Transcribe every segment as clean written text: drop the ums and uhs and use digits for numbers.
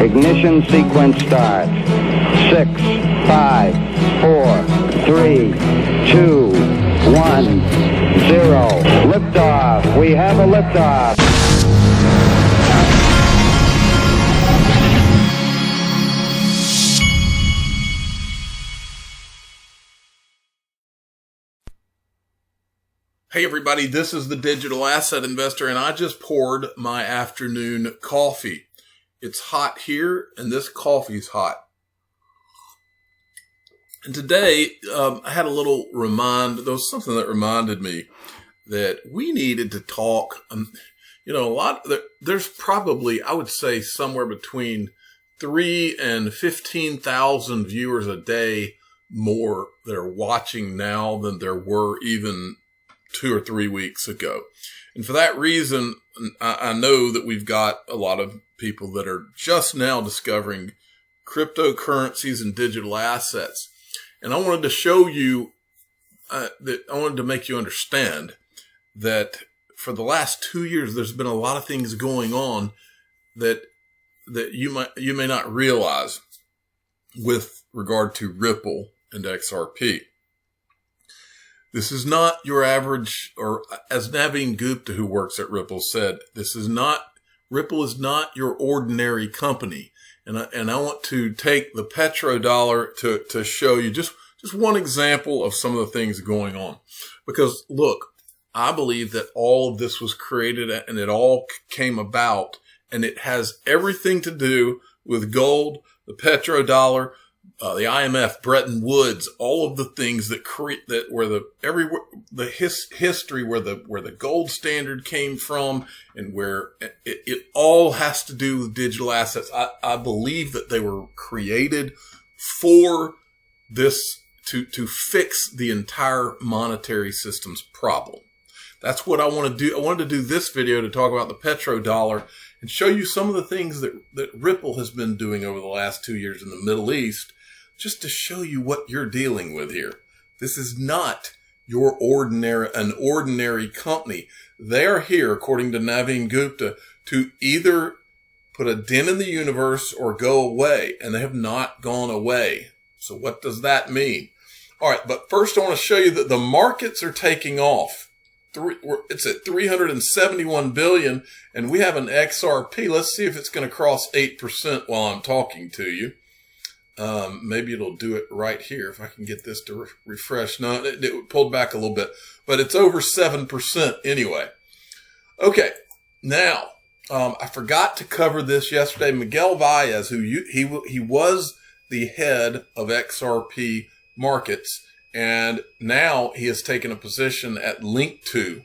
Ignition sequence starts. 6, 5, 4, 3, 2, 1, 0. Liftoff. We have a liftoff. Hey everybody, this is the Digital Asset Investor, and I just poured my afternoon coffee. It's hot here, and this coffee's hot. And today, I had a little there was something that reminded me that we needed to talk. There's probably, I would say, somewhere between 3,000 and 15,000 viewers a day more that are watching now than there were even 2 or 3 weeks ago. And for that reason, I know that we've got a lot of people that are just now discovering cryptocurrencies and digital assets. And I wanted to show you I wanted to make you understand that for the last 2 years, there's been a lot of things going on that you may not realize with regard to Ripple and XRP. This is not your average, or as Naveen Gupta, who works at Ripple, said, Ripple is not your ordinary company. And I want to take the PetroDollar to show you just one example of some of the things going on. Because look, I believe that all of this was created and it all came about, and it has everything to do with gold, the petrodollar, the IMF, Bretton Woods, all of the things that history where the gold standard came from, and where it all has to do with digital assets. I believe that they were created for this to fix the entire monetary system's problem. That's what I want to do. I wanted to do this video to talk about the petrodollar and show you some of the things that Ripple has been doing over the last 2 years in the Middle East, just to show you what you're dealing with here. This is not an ordinary company. They are here, according to Naveen Gupta, to either put a dent in the universe or go away, and they have not gone away. So what does that mean? All right, but first I want to show you that the markets are taking off. It's at 371 billion, and we have an XRP. Let's see if it's going to cross 8% while I'm talking to you. Maybe it'll do it right here if I can get this to refresh. No, it pulled back a little bit, but it's over 7% anyway. Okay, now I forgot to cover this yesterday. Miguel Vias, he was the head of XRP markets, and now he has taken a position at Link2.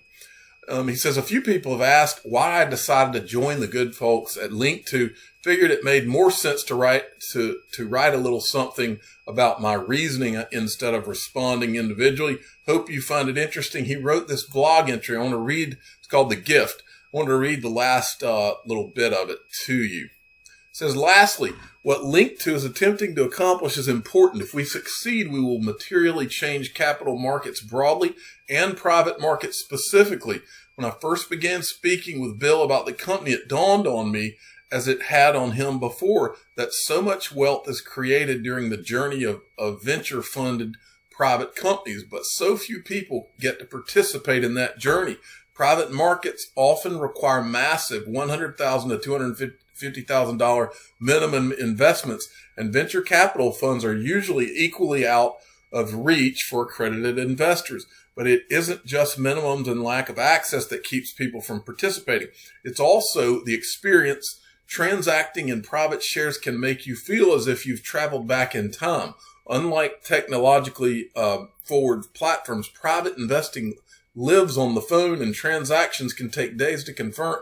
He says, a few people have asked why I decided to join the good folks at Link2. Figured it made more sense to write a little something about my reasoning instead of responding individually. Hope you find it interesting. He wrote this blog entry. I want to read. It's called The Gift. I want to read the last little bit of it to you. It says, lastly, what Link2 is attempting to accomplish is important. If we succeed, we will materially change capital markets broadly and private markets specifically. When I first began speaking with Bill about the company, it dawned on me, as it had on him before, that so much wealth is created during the journey of venture-funded private companies, but so few people get to participate in that journey. Private markets often require massive $100,000 to $250,000 minimum investments, and venture capital funds are usually equally out of reach for accredited investors. But it isn't just minimums and lack of access that keeps people from participating. It's also the experience. Transacting in private shares can make you feel as if you've traveled back in time. Unlike technologically forward platforms, private investing lives on the phone, and transactions can take days to confirm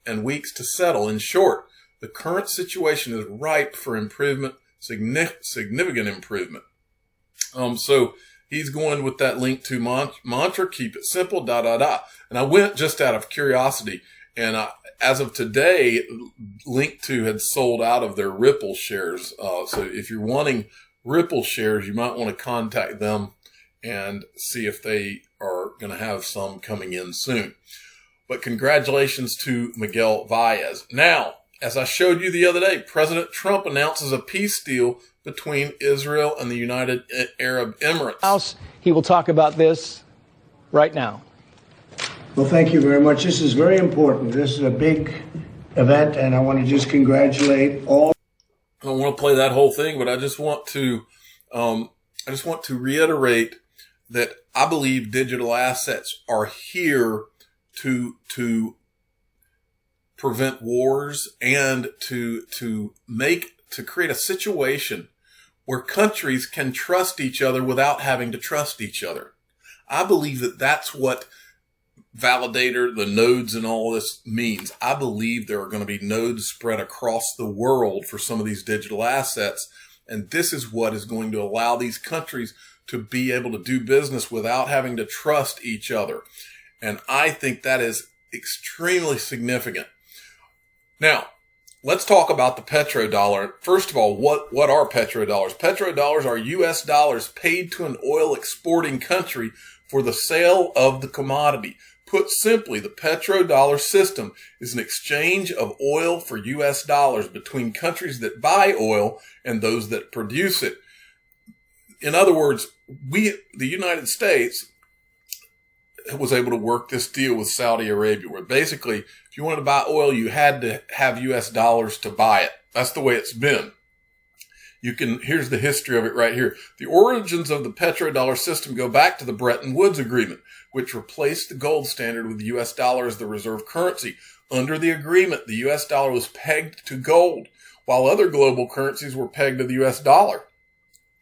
and weeks to settle. In short, the current situation is ripe for improvement, significant improvement. So he's going with that Link2 mantra, keep it simple, And I went just out of curiosity, and as of today, Link2 had sold out of their Ripple shares. So if you're wanting Ripple shares, you might want to contact them and see if they are going to have some coming in soon. But congratulations to Miguel Vias. Now, as I showed you the other day, President Trump announces a peace deal between Israel and the United Arab Emirates. He will talk about this right now. Well, thank you very much. This is very important. This is a big event, and I want to just congratulate all. I don't want to play that whole thing, but I just want to reiterate that I believe digital assets are here to prevent wars and to create a situation where countries can trust each other without having to trust each other. I believe that that's what validator, the nodes and all this means. I believe there are going to be nodes spread across the world for some of these digital assets. And this is what is going to allow these countries to be able to do business without having to trust each other. And I think that is extremely significant. Now, let's talk about the petrodollar. First of all, what are petrodollars? Petrodollars are U.S. dollars paid to an oil exporting country for the sale of the commodity. Put simply, the petrodollar system is an exchange of oil for U.S. dollars between countries that buy oil and those that produce it. In other words, the United States was able to work this deal with Saudi Arabia, where basically, if you wanted to buy oil, you had to have U.S. dollars to buy it. That's the way it's been. Here's the history of it right here. The origins of the petrodollar system go back to the Bretton Woods Agreement, which replaced the gold standard with the U.S. dollar as the reserve currency. Under the agreement, the U.S. dollar was pegged to gold, while other global currencies were pegged to the U.S. dollar.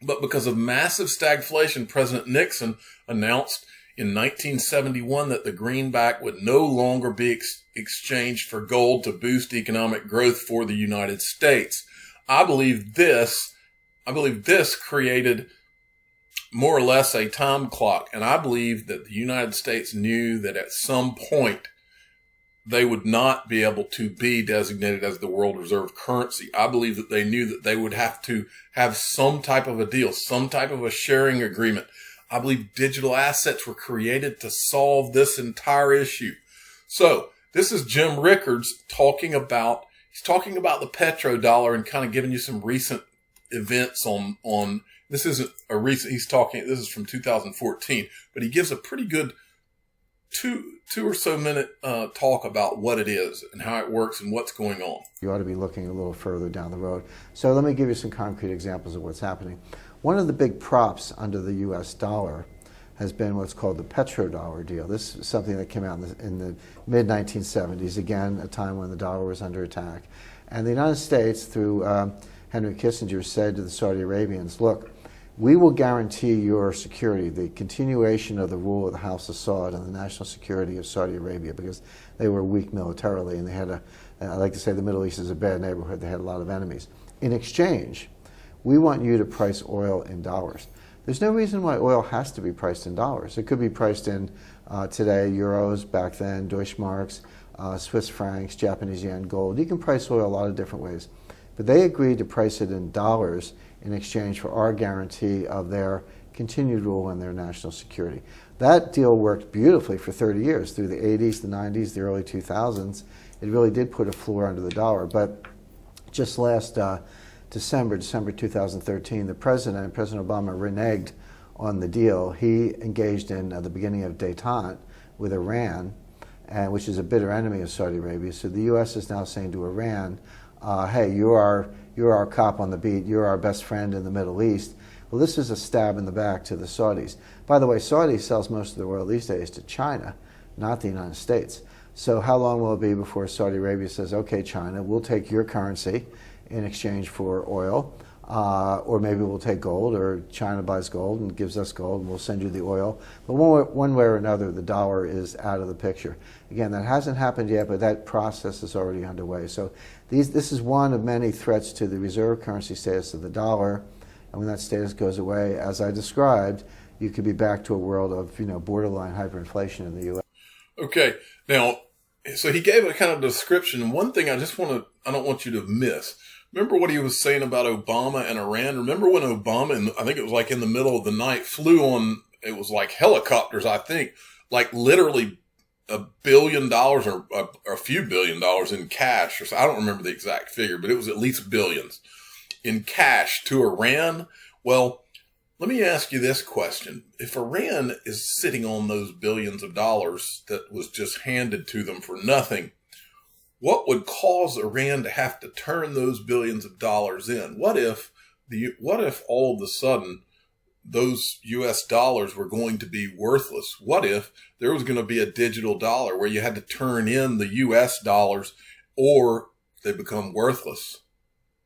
But because of massive stagflation, President Nixon announced in 1971 that the greenback would no longer be exchanged for gold to boost economic growth for the United States. I believe this created more or less a time clock. And I believe that the United States knew that at some point they would not be able to be designated as the world reserve currency. I believe that they knew that they would have to have some type of a deal, some type of a sharing agreement. I believe digital assets were created to solve this entire issue. So this is Jim Rickards talking about the petrodollar and kind of giving you some recent events on this isn't a recent, this is from 2014, but he gives a pretty good two or so minute talk about what it is and how it works and what's going on. You ought to be looking a little further down the road. So let me give you some concrete examples of what's happening. One of the big props under the U.S. dollar has been what's called the petrodollar deal. This is something that came out in the mid-1970s, again, a time when the dollar was under attack. And the United States, through Henry Kissinger, said to the Saudi Arabians, look, we will guarantee your security, the continuation of the rule of the House of Saud and the national security of Saudi Arabia, because they were weak militarily and they had I like to say the Middle East is a bad neighborhood, they had a lot of enemies. In exchange, we want you to price oil in dollars. There's no reason why oil has to be priced in dollars. It could be priced in today, euros, back then, Deutschmarks, Swiss francs, Japanese yen, gold. You can price oil a lot of different ways. But they agreed to price it in dollars in exchange for our guarantee of their continued rule and their national security. That deal worked beautifully for 30 years, through the 80s, the 90s, the early 2000s. It really did put a floor under the dollar. But just last December 2013, President Obama reneged on the deal. He engaged in the beginning of détente with Iran, which is a bitter enemy of Saudi Arabia. So the U.S. is now saying to Iran, hey, you're our cop on the beat, you're our best friend in the Middle East. Well, this is a stab in the back to the Saudis. By the way, Saudi sells most of the oil these days to China, not the United States. So how long will it be before Saudi Arabia says, okay, China, we'll take your currency in exchange for oil, or maybe we'll take gold, or China buys gold and gives us gold and we'll send you the oil. But one way or another, the dollar is out of the picture. Again, that hasn't happened yet, but that process is already underway. So this is one of many threats to the reserve currency status of the dollar. And when that status goes away, as I described, you could be back to a world of borderline hyperinflation in the U.S. Okay, now, so he gave a kind of description. And one thing I don't want you to miss. Remember what he was saying about Obama and Iran? Remember when Obama, I think it was like in the middle of the night, flew on, it was like helicopters, I think, like literally $1 billion or a few $1 billion in cash. Or I don't remember the exact figure, but it was at least billions in cash to Iran. Well, let me ask you this question. If Iran is sitting on those billions of dollars that was just handed to them for nothing, what would cause Iran to have to turn those billions of dollars in? What if all of a sudden those US dollars were going to be worthless? What if there was going to be a digital dollar where you had to turn in the US dollars or they become worthless?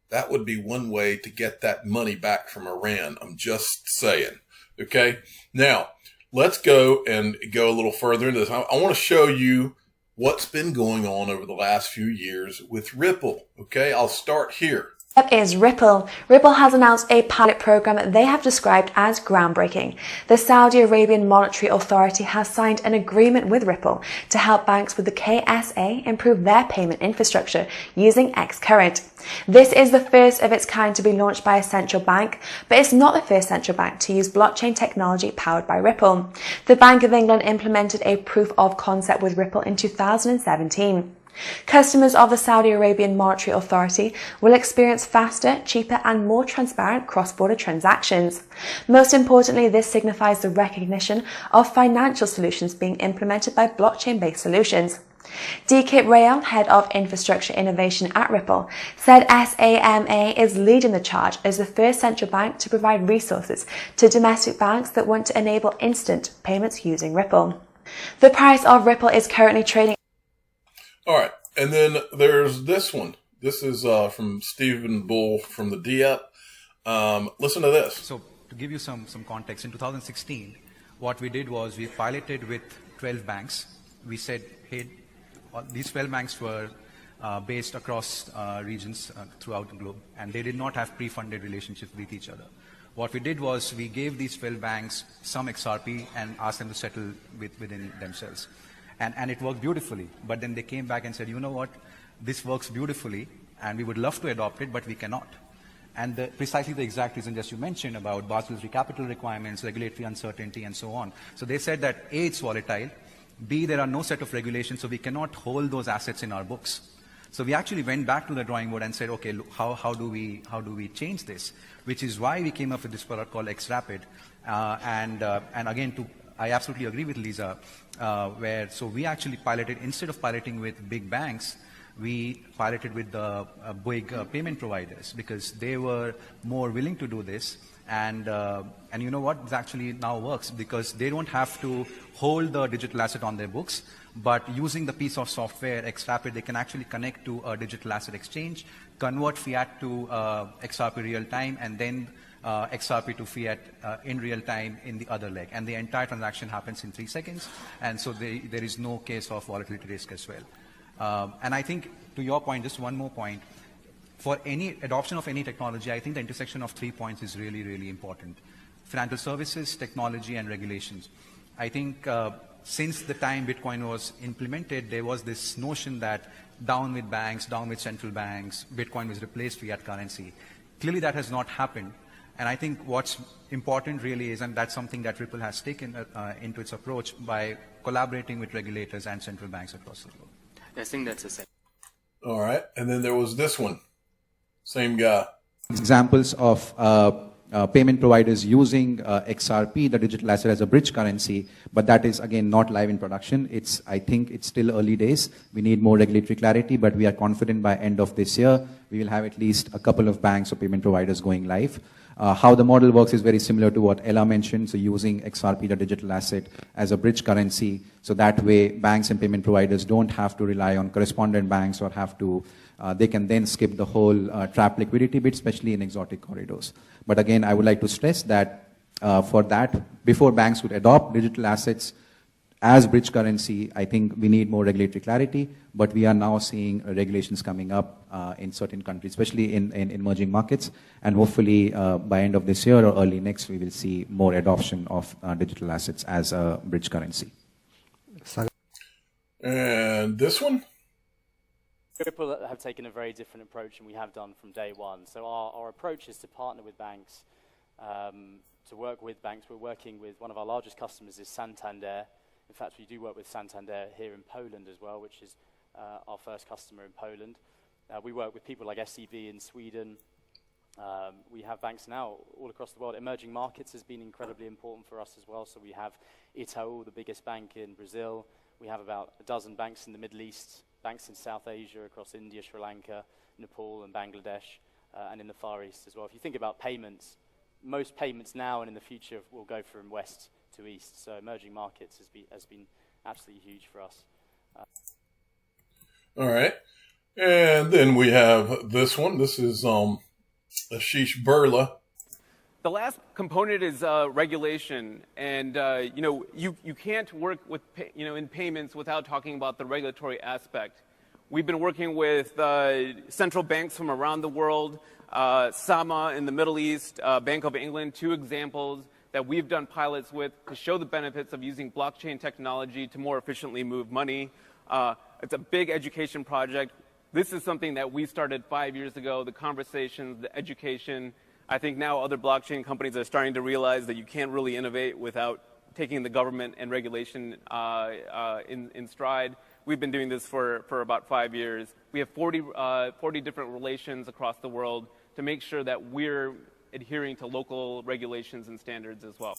That would be one way to get that money back from Iran. I'm just saying. Okay. Now let's go a little further into this. I want to show you what's been going on over the last few years with Ripple. Okay. I'll start here. Up is Ripple. Ripple has announced a pilot program that they have described as groundbreaking. The Saudi Arabian Monetary Authority has signed an agreement with Ripple to help banks with the KSA improve their payment infrastructure using xCurrent. This is the first of its kind to be launched by a central bank, but it's not the first central bank to use blockchain technology powered by Ripple. The Bank of England implemented a proof of concept with Ripple in 2017. Customers of the Saudi Arabian Monetary Authority will experience faster, cheaper and more transparent cross-border transactions. Most importantly, this signifies the recognition of financial solutions being implemented by blockchain-based solutions. Deekip Rayal, head of infrastructure innovation at Ripple, said SAMA is leading the charge as the first central bank to provide resources to domestic banks that want to enable instant payments using Ripple. The price of Ripple is currently trading. All right. And then there's this one. This is from Stephen Bull from the DIEP. Listen to this. So to give you some context, in 2016, what we did was we piloted with 12 banks. We said, hey, these 12 banks were based across regions throughout the globe, and they did not have pre-funded relationships with each other. What we did was we gave these 12 banks some XRP and asked them to settle within themselves. And it worked beautifully. But then they came back and said, you know what, this works beautifully, and we would love to adopt it, but we cannot. And precisely the exact reason just you mentioned about Basel's capital requirements, regulatory uncertainty, and so on. So they said that A, it's volatile, B, there are no set of regulations, so we cannot hold those assets in our books. So we actually went back to the drawing board and said, okay, look, how do we change this? Which is why we came up with this product called XRapid. And again, I absolutely agree with Lisa, so we actually piloted, instead of piloting with big banks, we piloted with the big payment providers because they were more willing to do this. And you know what? This actually now works because they don't have to hold the digital asset on their books, but using the piece of software, XRapid, they can actually connect to a digital asset exchange, convert fiat to XRP real time, and then XRP to fiat in real time in the other leg. And the entire transaction happens in 3 seconds. And so there is no case of volatility risk as well. And I think, to your point, just one more point, for any adoption of any technology, I think the intersection of 3 points is really, really important. Financial services, technology, and regulations. I think since the time Bitcoin was implemented, there was this notion that down with banks, down with central banks, Bitcoin was replaced fiat currency. Clearly that has not happened. And I think what's important really is, and that's something that Ripple has taken into its approach by collaborating with regulators and central banks across the globe. I think that's a second. All right. And then there was this one. Same guy. Examples of payment providers using XRP, the digital asset, as a bridge currency, but that is again not live in production. I think it's still early days. We need more regulatory clarity, but we are confident by end of this year we will have at least a couple of banks or payment providers going live. How the model works is very similar to what Ella mentioned, so using XRP, the digital asset, as a bridge currency, so that way banks and payment providers don't have to rely on correspondent banks or have to, they can then skip the whole trap liquidity bit, especially in exotic corridors. But again, I would like to stress that for that, before banks would adopt digital assets as bridge currency, I think we need more regulatory clarity, but we are now seeing regulations coming up in certain countries, especially in emerging markets, and hopefully by end of this year or early next, we will see more adoption of digital assets as a bridge currency. And this one? Ripple have taken a very different approach, and we have done from day one. So our approach is to partner with banks, to work with banks. We're working with one of our largest customers is Santander. In fact, we do work with Santander here in Poland as well, which is our first customer in Poland. We work with people like SEB in Sweden. We have banks now all across the world. Emerging markets has been incredibly important for us as well. So we have Itaú, the biggest bank in Brazil. We have about a dozen banks in the Middle East, banks in South Asia, across India, Sri Lanka, Nepal, and Bangladesh, and in the Far East as well. If you think about payments, most payments now and in the future will go from west to east. So emerging markets has been absolutely huge for us. All right. And then we have this one. This is Ashish Burla. The last component is regulation, and you can't work with in payments without talking about the regulatory aspect. We've been working with central banks from around the world, SAMA in the Middle East, Bank of England, two examples that we've done pilots with to show the benefits of using blockchain technology to more efficiently move money. It's a big education project. This is something that we started 5 years ago, the conversations, the education. I think now other blockchain companies are starting to realize that you can't really innovate without taking the government and regulation in stride. We've been doing this for about 5 years. We have 40 different relations across the world to make sure that we're adhering to local regulations and standards as well.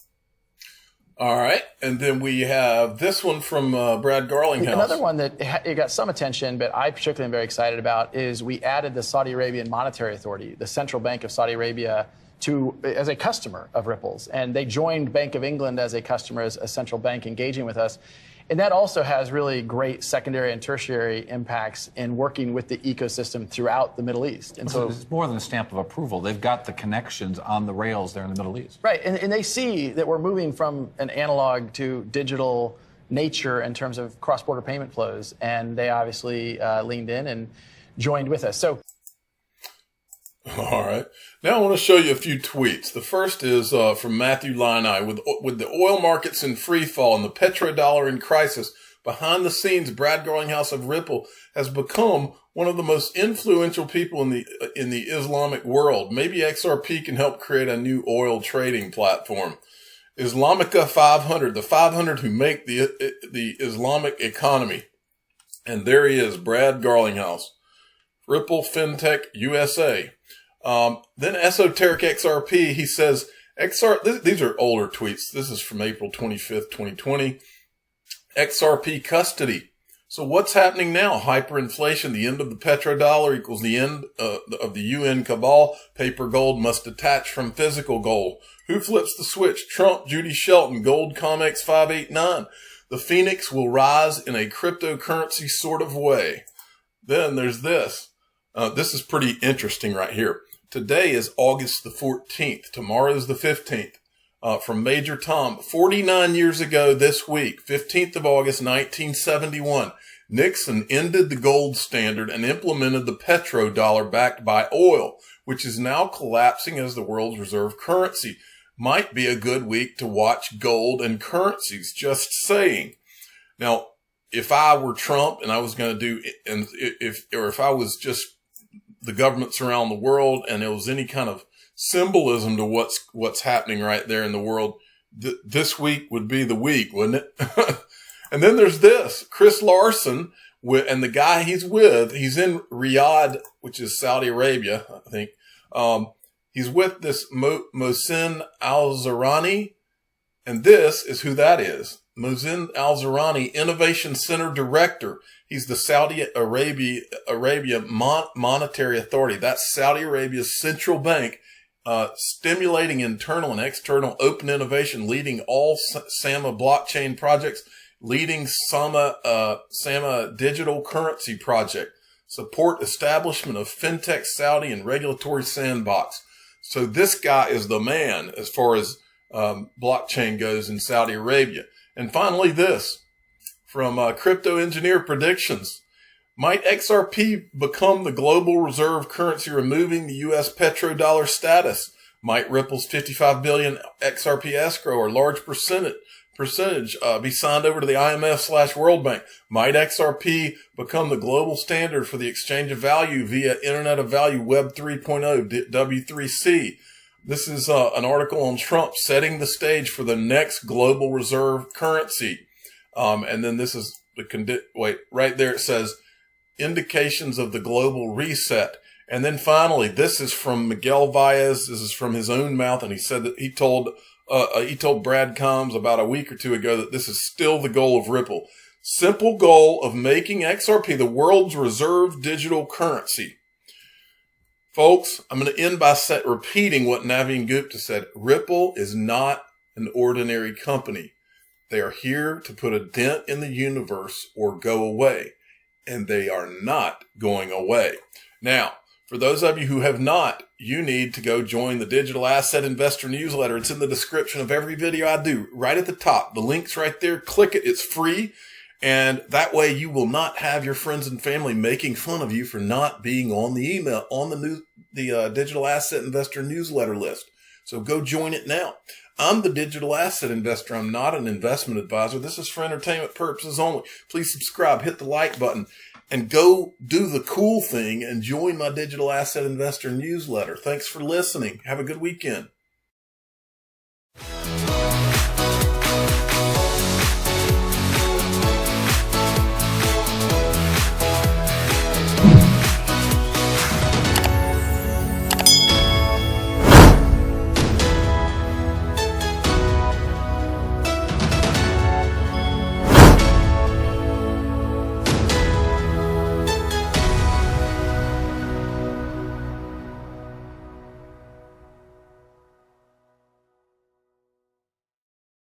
All right. And then we have this one from Brad Garlinghouse. Another one that it got some attention, but I particularly am very excited about, is we added the Saudi Arabian Monetary Authority, the Central Bank of Saudi Arabia, as a customer of Ripple's. And they joined Bank of England as a customer, as a central bank engaging with us. And that also has really great secondary and tertiary impacts in working with the ecosystem throughout the Middle East. And so it's more than a stamp of approval. They've got the connections on the rails there in the Middle East. Right. And they see that we're moving from an analog to digital nature in terms of cross-border payment flows. And they obviously leaned in and joined with us. So. All right. Now I want to show you a few tweets. The first is from Matthew Liney. With the oil markets in free fall and the petrodollar in crisis, behind the scenes, Brad Garlinghouse of Ripple has become one of the most influential people in the Islamic world. Maybe XRP can help create a new oil trading platform. Islamica 500, the 500 who make the Islamic economy. And there he is, Brad Garlinghouse. Ripple FinTech USA. Then Esoteric XRP, he says, these are older tweets. This is from April 25th, 2020. XRP custody. So what's happening now? Hyperinflation, the end of the petrodollar equals the end of the UN cabal. Paper gold must detach from physical gold. Who flips the switch? Trump, Judy Shelton, Gold Comex 589. The Phoenix will rise in a cryptocurrency sort of way. Then there's this. This is pretty interesting right here. Today is August the 14th. Tomorrow is the 15th. From Major Tom, 49 years ago this week, 15th of August, 1971, Nixon ended the gold standard and implemented the petrodollar backed by oil, which is now collapsing as the world's reserve currency. Might be a good week to watch gold and currencies, just saying. Now, if I were Trump and I was going to do, and if I was just the governments around the world and there was any kind of symbolism to what's happening right there in the world, this week would be the week, wouldn't it? And then there's this, Chris Larson, and the guy he's with, he's in Riyadh, which is Saudi Arabia, I think. He's with this Mohsin Al-Zarani, and this is who that is. Mohsin Al-Zarani, Innovation Center Director. He's the Saudi Arabia Monetary Authority. That's Saudi Arabia's central bank, stimulating internal and external open innovation, leading all SAMA blockchain projects, leading SAMA digital currency project, support establishment of FinTech Saudi and regulatory sandbox. So this guy is the man as far as blockchain goes in Saudi Arabia. And finally this, from Crypto Engineer Predictions. Might XRP become the global reserve currency, removing the U.S. petrodollar status? Might Ripple's 55 billion XRP escrow or large percentage be signed over to the IMF/World Bank? Might XRP become the global standard for the exchange of value via Internet of Value Web 3.0 W3C? This is an article on Trump setting the stage for the next global reserve currency. And then this is wait, right there it says indications of the global reset. And then finally, this is from Miguel Vias. This is from his own mouth. And he said that he told Brad Combs about a week or two ago that this is still the goal of Ripple. Simple goal of making XRP the world's reserve digital currency. Folks, I'm going to end by repeating what Naveen Gupta said. Ripple is not an ordinary company. They are here to put a dent in the universe or go away. And they are not going away. Now, for those of you who have not, you need to go join the Digital Asset Investor newsletter. It's in the description of every video I do, right at the top. The link's right there. Click it. It's free. And that way you will not have your friends and family making fun of you for not being on the email, on the Digital Asset Investor newsletter list. So go join it now. I'm the Digital Asset Investor. I'm not an investment advisor. This is for entertainment purposes only. Please subscribe, hit the like button, and go do the cool thing and join my Digital Asset Investor newsletter. Thanks for listening. Have a good weekend.